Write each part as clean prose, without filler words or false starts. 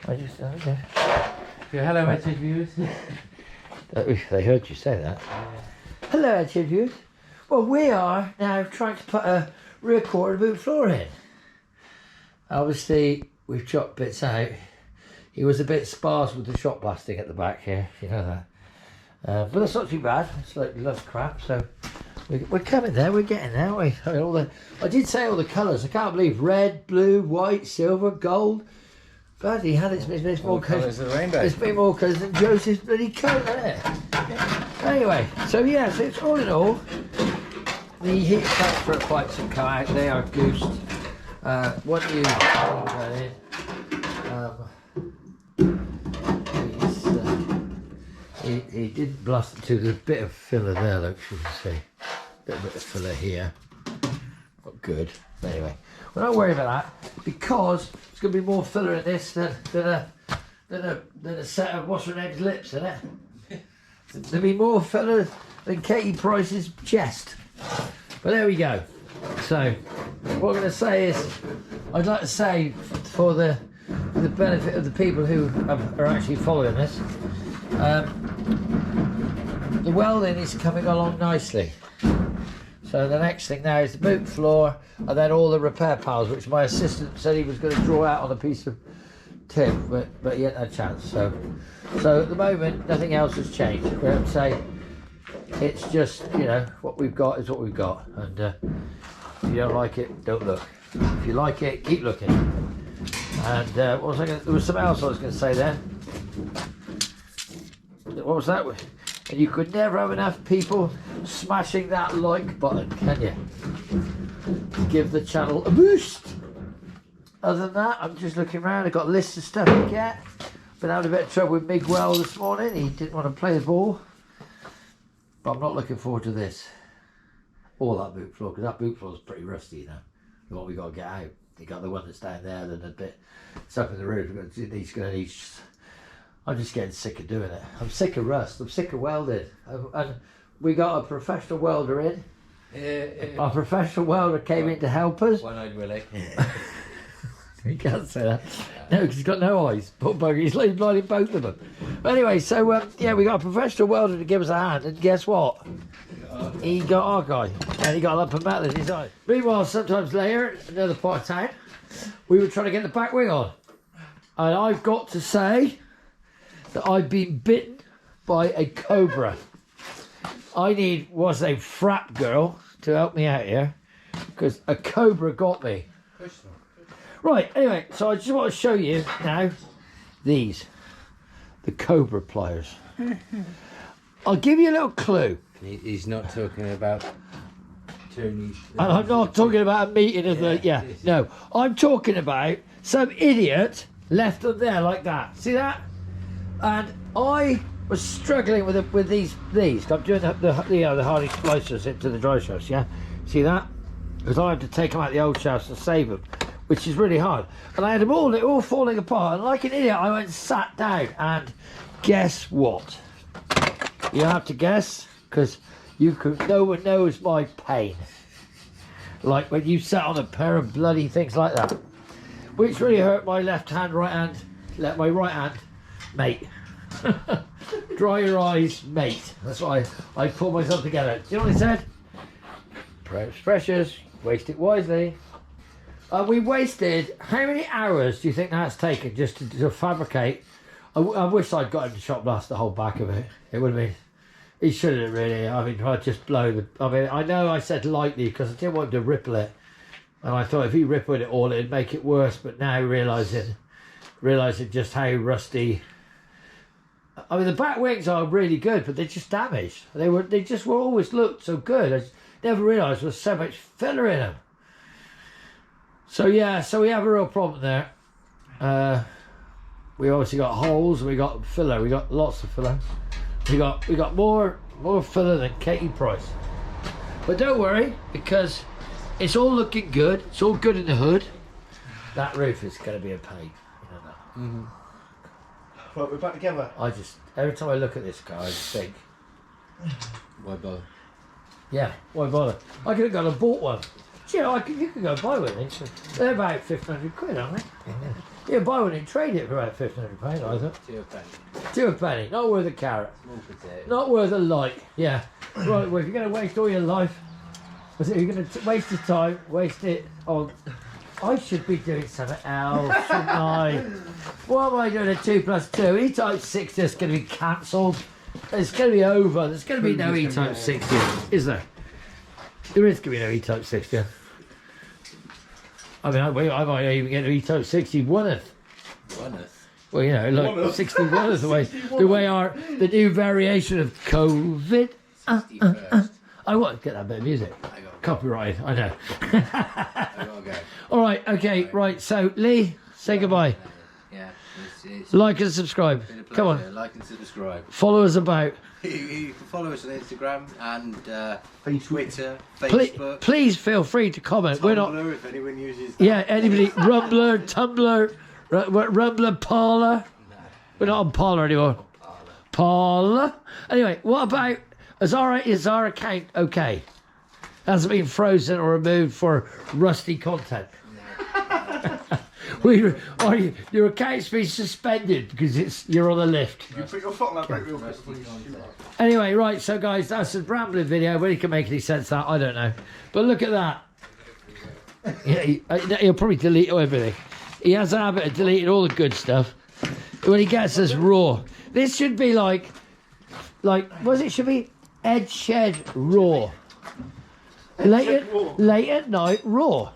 I just okay. Hello, Attitude viewers. They heard you say that. Hello, Attitude viewers. Well, we are now trying to put a rear quarter boot floor in. Obviously, we've chopped bits out. He was a bit sparse with the shot blasting at the back here, you know that. But that's not too bad. It's like love crap. So we're coming there. We're getting there. I mean, I did say all the colours. I can't believe red, blue, white, silver, gold. Bloody hell, it's more colours of the rainbow. It's been more colours than Joseph's bloody coat, isn't it? Anyway, so yeah, so it's all in all. The heat transfer pipes have come out. They are goosed. What you he didn't blast it too. There's a bit of filler there, look, you can see. A little bit of filler here. Not good. But anyway, we're not worried about that because there's going to be more filler in this than a set of what's her name's lips, isn't it? There'll be more filler than Katie Price's chest. But there we go. So what I'm going to say is, I'd like to say for the benefit of the people who are actually following this, the welding is coming along nicely. So the next thing now is the boot floor and then all the repair piles, which my assistant said he was going to draw out on a piece of tin, but he hadn't had a chance. So at the moment, nothing else has changed. We don't say it's just, you know, what we've got is what we've got. And if you don't like it, don't look. If you like it, keep looking. And what was I going to, there was something else I was going to say there. What was that? And you could never have enough people smashing that like button, can you? To give the channel a boost. Other than that, I'm just looking around. I've got a list of stuff to get. Been having a bit of trouble with Miguel this morning. He didn't want to play the ball. But I'm not looking forward to this. Or that boot floor, because that boot floor is pretty rusty, you know. The one we got to get out. You got the one that's down there, then a bit. It's up in the roof. I'm just getting sick of doing it. I'm sick of rust. I'm sick of welding. And we got a professional welder in. Our professional welder came in to help us. One-eyed Willie. You can't say that. No, because he's got no eyes. Poor bugger, he's blind in both of them. But anyway, so yeah, we got a professional welder to give us a hand, and guess what? He got our guy, and he got a lump of metal in his eye. Meanwhile, sometimes later, another part of town, we were trying to get the back wing on. And I've got to say that I've been bitten by a cobra. I need was a frap girl to help me out here, because a cobra got me. Right, anyway, so I just want to show you now the cobra pliers. I'll give you a little clue. He's not talking about Tony's. And I'm not talking about a meeting of no. I'm talking about some idiot left them there like that. See that? And I was struggling with these. I'm doing the hardy splicers into the dry shafts, yeah? See that? Because I had to take them out the old shafts and save them, which is really hard. And I had them all falling apart. And like an idiot, I went and sat down. And guess what? You have to guess, because no one knows my pain. Like when you sat on a pair of bloody things like that, which really hurt my left hand, my right hand, mate. Dry your eyes, mate. That's why I pulled myself together. Do you know what he said? Precious, waste it wisely. We wasted, how many hours do you think that's taken just to fabricate? I wish I'd got him to shot blast the whole back of it. It would have been, he should have really, I mean, I'd just blow the, I mean, I know I said lightly because I didn't want him to ripple it. And I thought if he rippled it all, it'd make it worse. But now realising just how rusty. I mean, the back wings are really good, but they're just damaged. They just always looked so good. I never realised there was so much filler in them. So yeah, so we have a real problem there. We obviously got holes, we got filler, we got lots of filler. We got more filler than Katie Price. But don't worry, because it's all looking good. It's all good in the hood. That roof is going to be a pain. You know that. Mm-hmm. Right, we're back together. Every time I look at this car, I just think, Why bother? yeah, why bother? I could have gone and bought one. You know, you could go and buy one. They're about 1,500 quid, aren't they? Yeah, buy one and trade it for about £1,500, I thought. 2 a penny. 2 a penny, not worth a carrot. Small potato. Not worth a like, yeah. Right, well, if you're going to waste all your life, you're going to waste your time, waste it on... I should be doing something else, shouldn't I? Why am I doing a 2 plus 2? E-Type 60 is going to be cancelled. It's going to be over. There's going to be no E-Type 60, is there? There is going to be no E-Type 60. I mean, I might even get an E-Type 61th. 1th. Well, you know, like 61 is the way the new variation of COVID. 61st. I want to get that bit of music. I gotta go. Copyrighted, I know. I gotta go. All right, okay, right. So, Lee, say goodbye. Yeah, it's Like and subscribe. been a pleasure. Come on, Like and subscribe. follow us about. You can follow us on Instagram and Twitter, Please, Facebook, please feel free to comment. We're not. Tumblr, if anyone uses that. Yeah, anybody. Rumbler, Tumblr, Rumbler, Parler. We're not on Parler anymore. Parler. Anyway, what about is our account okay? Hasn't been frozen or removed for rusty content. Your account's been suspended because you're on the lift. You put your foot on that brake wheel. Anyway, right, so guys, that's a rambling video. Whether you can make any sense of that, I don't know. But look at that. Yeah, he'll probably delete everything. He has a habit of deleting all the good stuff. When he gets us raw. This should be like, it should be Ed Shed Raw. Late at night raw.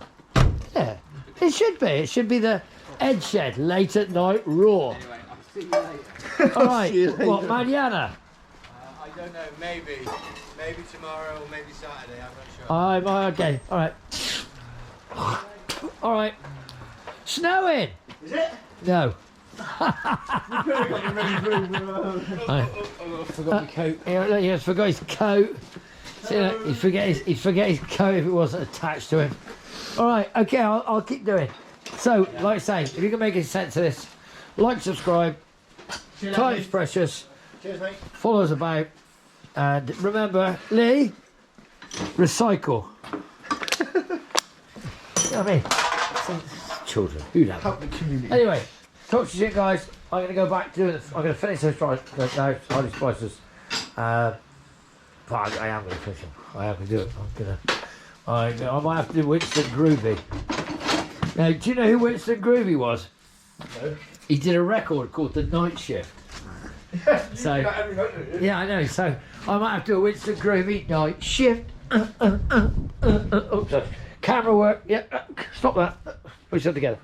Yeah, it should be. It should be the Ed Shed late at night raw. Anyway, I'll see you later. All right, what, Mariana? I don't know, maybe tomorrow or maybe Saturday, I'm not sure. Okay, all right. All right. Snowing. Is it? No. I forgot my coat. He forgot his coat. See, he'd forget his coat if it wasn't attached to him. All right, okay, I'll keep doing. So, like I say, if you can make any sense of this, like, subscribe. Time's precious. Cheers, mate. Follow us about. And remember, Lee, recycle. You know what I mean? Children, who knows? Help the community. Anyway, talk to you soon, guys. I'm going to go back to it. I'm going to finish those Hardy Spices. But I am going to finish them. I am going to do it. I might have to do Winston Groovy. Now, do you know who Winston Groovy was? No. He did a record called The Night Shift. So, yeah, I know. So I might have to do a Winston Groovy Night Shift. Oops, sorry. Camera work. Yeah, stop that. Put yourself together.